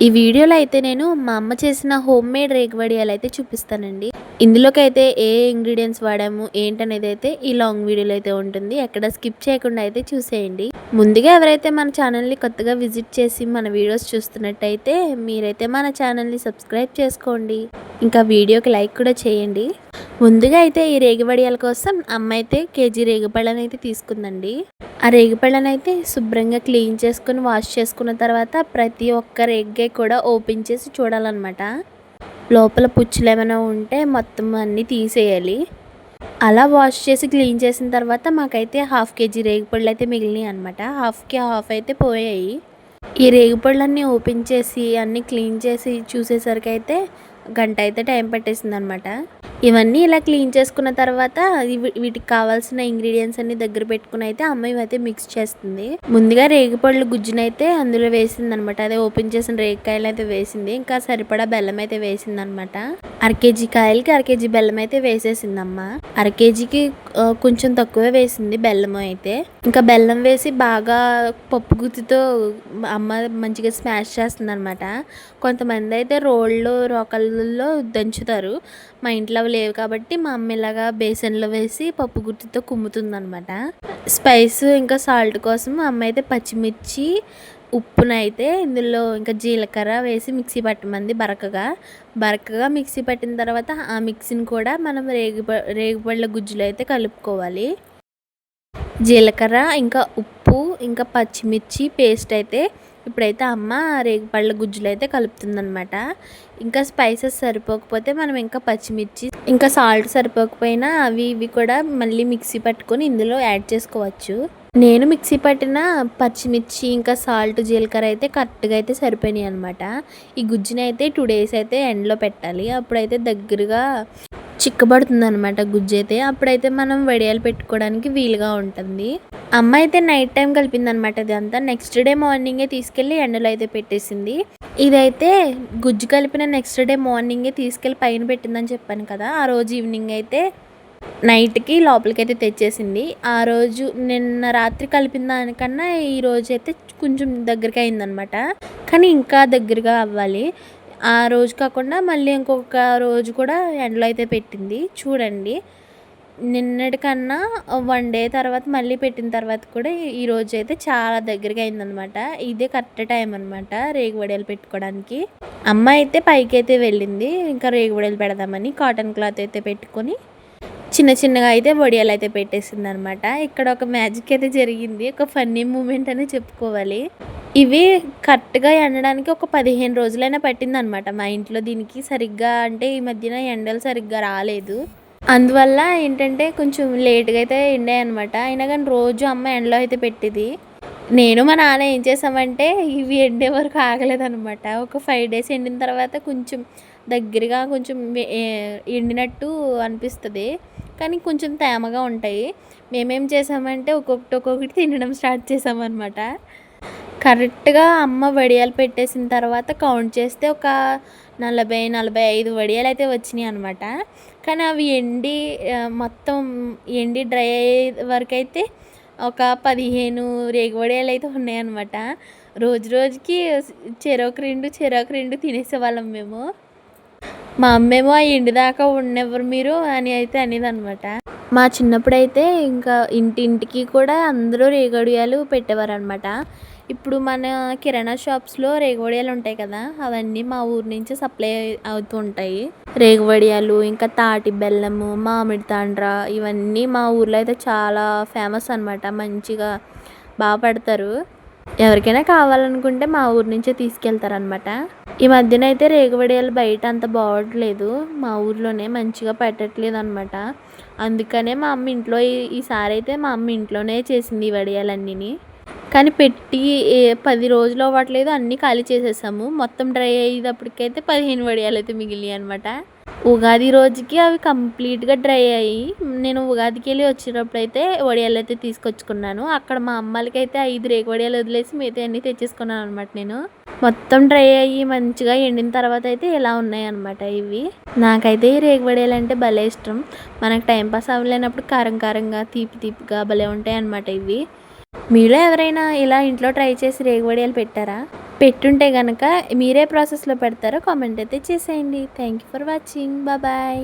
ఈ వీడియోలో అయితే నేను మా అమ్మ చేసిన హోమ్ మేడ్ రేగి వడియాలు అయితే చూపిస్తానండి. ఇందులోకి అయితే ఏ ఇంగ్రీడియంట్స్ వాడాము ఏంటనేది అయితే ఈ లాంగ్ వీడియోలో అయితే ఉంటుంది. ఎక్కడ స్కిప్ చేయకుండా అయితే చూసేయండి. ముందుగా ఎవరైతే మన ఛానల్ని కొత్తగా విజిట్ చేసి మన వీడియోస్ చూస్తున్నట్టయితే మీరైతే మన ఛానల్ని సబ్స్క్రైబ్ చేసుకోండి. ఇంకా వీడియోకి లైక్ కూడా చేయండి. ముందుగా అయితే ఈ రేగి వడియాల కోసం అమ్మ అయితే కేజీ రేగిపళ్ళని అయితే తీసుకుందండి. ఆ రేగిపళ్ళని అయితే శుభ్రంగా క్లీన్ చేసుకుని వాష్ చేసుకున్న తర్వాత ప్రతి ఒక్క రేగ్గాయ కూడా ఓపెన్ చేసి చూడాలన్నమాట. లోపల పుచ్చులు ఏమైనా ఉంటే మొత్తం అన్నీ తీసేయాలి. అలా వాష్ చేసి క్లీన్ చేసిన తర్వాత మాకైతే హాఫ్ కేజీ రేగిపళ్ళు అయితే మిగిలినాయి అనమాట. హాఫ్కి హాఫ్ అయితే పోయాయి. ఈ రేగిపళ్ళన్నీ ఓపెన్ చేసి అన్నీ క్లీన్ చేసి చూసేసరికి అయితే గంట అయితే టైం పట్టేసింది అనమాట. ఇవన్నీ ఇలా క్లీన్ చేసుకున్న తర్వాత వీటికి కావాల్సిన ఇంగ్రీడియంట్స్ అన్ని దగ్గర పెట్టుకుని అయితే అమ్మ ఇవైతే మిక్స్ చేస్తుంది. ముందుగా రేగిపళ్ళు గుజ్జునైతే అందులో వేసింది అనమాట. అదే ఓపెన్ చేసిన రేగికాయలు అయితే వేసింది. ఇంకా సరిపడా బెల్లం అయితే వేసింది అనమాట. అరకేజీ కాయలకి అరకేజీ బెల్లం అయితే వేసేసింది అమ్మ. అరకేజీకి కొంచెం తక్కువే వేసింది బెల్లం అయితే. ఇంకా బెల్లం వేసి బాగా పప్పు గుత్తితో అమ్మ మంచిగా స్మాష్ చేస్తుంది అనమాట. కొంతమంది అయితే రోకళ్ళలో దంచుతారు. మా ఇంట్లో లేవు కాబట్టి మా అమ్మ ఇలాగా బేసన్లో వేసి పప్పు గుత్తితో కుమ్ముతుంది అనమాట. స్పైస్ ఇంకా సాల్ట్ కోసం అమ్మ అయితే పచ్చిమిర్చి ఉప్పునైతే ఇందులో ఇంకా జీలకర్ర వేసి మిక్సీ పట్టమంది బరకగా మిక్సీ పట్టిన తర్వాత ఆ మిక్సీని కూడా మనం రేగిపళ్ళ గుజ్జులో అయితే కలుపుకోవాలి. జీలకర్ర ఇంకా ఉప్పు ఇంకా పచ్చిమిర్చి పేస్ట్ అయితే ఇప్పుడైతే అమ్మ రేగిపళ్ళ గుజ్జులు అయితే కలుపుతుందనమాట. ఇంకా స్పైసెస్ సరిపోకపోతే మనం ఇంకా పచ్చిమిర్చి ఇంకా సాల్ట్ సరిపోకపోయినా అవి ఇవి కూడా మళ్ళీ మిక్సీ పట్టుకొని ఇందులో యాడ్ చేసుకోవచ్చు. నేను మిక్సీ పట్టిన పచ్చిమిర్చి ఇంకా సాల్ట్ జీలకర్ర అయితే కరెక్ట్గా అయితే సరిపోయినాయి అనమాట. ఈ గుజ్జుని అయితే 2 days అయితే ఎండలో పెట్టాలి. అప్పుడైతే దగ్గరగా చిక్కబడుతుంది అనమాట గుజ్జు అయితే. అప్పుడైతే మనం వడియాలు పెట్టుకోవడానికి వీలుగా ఉంటుంది. అమ్మ అయితే నైట్ టైం కలిపింది అనమాట ఇదంతా. నెక్స్ట్ డే మార్నింగే తీసుకెళ్ళి ఎండలో అయితే పెట్టేసింది. ఇదైతే గుజ్జు కలిపిన నెక్స్ట్ డే మార్నింగే తీసుకెళ్ళి పైన పెట్టిందని చెప్పాను కదా. ఆ రోజు ఈవినింగ్ అయితే నైట్కి లోపలికైతే తెచ్చేసింది. ఆ రోజు నిన్న రాత్రి కలిపిన దానికన్నా ఈ రోజు అయితే కొంచెం దగ్గరికి అయిందనమాట. కానీ ఇంకా దగ్గరగా అవ్వాలి. ఆ రోజు కాకుండా మళ్ళీ ఇంకొక రోజు కూడా ఎండలో అయితే పెట్టింది. చూడండి, నిన్నటికన్నా 1 day తర్వాత మళ్ళీ పెట్టిన తర్వాత కూడా ఈరోజు అయితే చాలా దగ్గరగా అయిందనమాట. ఇదే కరెక్ట్ టైం అనమాట రేగి వడియాలు పెట్టుకోవడానికి. అమ్మ అయితే పైకి అయితే వెళ్ళింది. ఇంకా రేగి వడియాలు పెడదామని కాటన్ క్లాత్ అయితే పెట్టుకొని చిన్నగా అయితే వడియాలు అయితే పెట్టేసింది అనమాట. ఇక్కడ ఒక మ్యాజిక్ అయితే జరిగింది. ఒక ఫన్నీ మూమెంట్ అని చెప్పుకోవాలి. ఇవి కరెక్ట్గా ఎండడానికి ఒక 15 రోజులైనా పట్టిందనమాట మా ఇంట్లో. దీనికి సరిగ్గా అంటే ఈ మధ్యన ఎండలు సరిగ్గా రాలేదు. అందువల్ల ఏంటంటే కొంచెం లేట్గా అయితే ఎండాయి అనమాట. అయినా కానీ రోజు అమ్మ ఎండలో అయితే పెట్టింది. నేను మా నాన్న ఏం చేసామంటే ఇవి ఎండే వరకు ఆగలేదనమాట. ఒక 5 days ఎండిన తర్వాత కొంచెం దగ్గరగా కొంచెం ఎండినట్టు అనిపిస్తుంది. కానీ కొంచెం తేమగా ఉంటాయి. మేమేం చేసామంటే ఒక్కొక్కటి తినడం స్టార్ట్ చేసామన్నమాట. కరెక్ట్గా అమ్మ వడియాలు పెట్టేసిన తర్వాత కౌంట్ చేస్తే ఒక 40-45 వడియాలు అయితే వచ్చినాయి అనమాట. కానీ అవి మొత్తం ఎండి డ్రై అయ్యే వరకు అయితే ఒక 15 రేగి వడియాలు అయితే ఉన్నాయన్నమాట. రోజుకి చెరొక రెండు తినేసేవాళ్ళం మేము. మా అమ్మేమో ఆ ఎండి దాకా ఉండేవారు మీరు అని అయితే అనేదన్నమాట. మా చిన్నప్పుడైతే ఇంకా ఇంటింటికి కూడా అందరూ రేగడియాలు పెట్టేవారు అనమాట. ఇప్పుడు మన కిరాణా షాప్స్లో రేగివడియాలు ఉంటాయి కదా, అవన్నీ మా ఊరు నుంచి సప్లై అవుతూ ఉంటాయి. రేగివడియాలు ఇంకా తాటి బెల్లము, మామిడి తాండ్ర ఇవన్నీ మా ఊర్లో అయితే చాలా ఫేమస్ అనమాట. మంచిగా బాగా పెడతారు. ఎవరికైనా కావాలనుకుంటే మా ఊరు నుంచే తీసుకెళ్తారనమాట. ఈ మధ్యన అయితే రేగివడియాలు బయట అంత బాగోట్లేదు. మా ఊర్లోనే మంచిగా పెట్టట్లేదు అనమాట. అందుకనే మా అమ్మ ఇంట్లో ఈసారి అయితే మా అమ్మ ఇంట్లోనే చేసింది ఈ వడియాలన్నీ. కానీ పెట్టి 10 రోజులు అవ్వట్లేదు, అన్నీ ఖాళీ చేసేసాము. మొత్తం డ్రై అయ్యేటప్పటికైతే 15 వడియాలు అయితే మిగిలినాయి అనమాట. ఉగాది రోజుకి అవి కంప్లీట్గా డ్రై అయ్యి నేను ఉగాదికి వెళ్ళి వచ్చేటప్పుడు అయితే వడియాలు అయితే తీసుకొచ్చుకున్నాను. అక్కడ మా అమ్మలకి అయితే 5 రేగి వడియాలు వదిలేసి మిగతా అన్నీ తెచ్చేసుకున్నాను అనమాట. నేను మొత్తం డ్రై అయ్యి మంచిగా ఎండిన తర్వాత అయితే ఇలా ఉన్నాయి అనమాట ఇవి. నాకైతే ఈ రేగి వడియాలు అంటే భలే ఇష్టం. మనకు టైంపాస్ అవ్వలేనప్పుడు కారంగా తీపిగా భలే ఉంటాయి అనమాట ఇవి. మీలో ఎవరైనా ఇలా ఇంట్లో ట్రై చేసి రేగి వడియాలు పెట్టారా? పెట్టుంటే గనక మీరే ప్రాసెస్‌లో పెడతారో కామెంట్ అయితే చేసేయండి. Thank you for watching. Bye.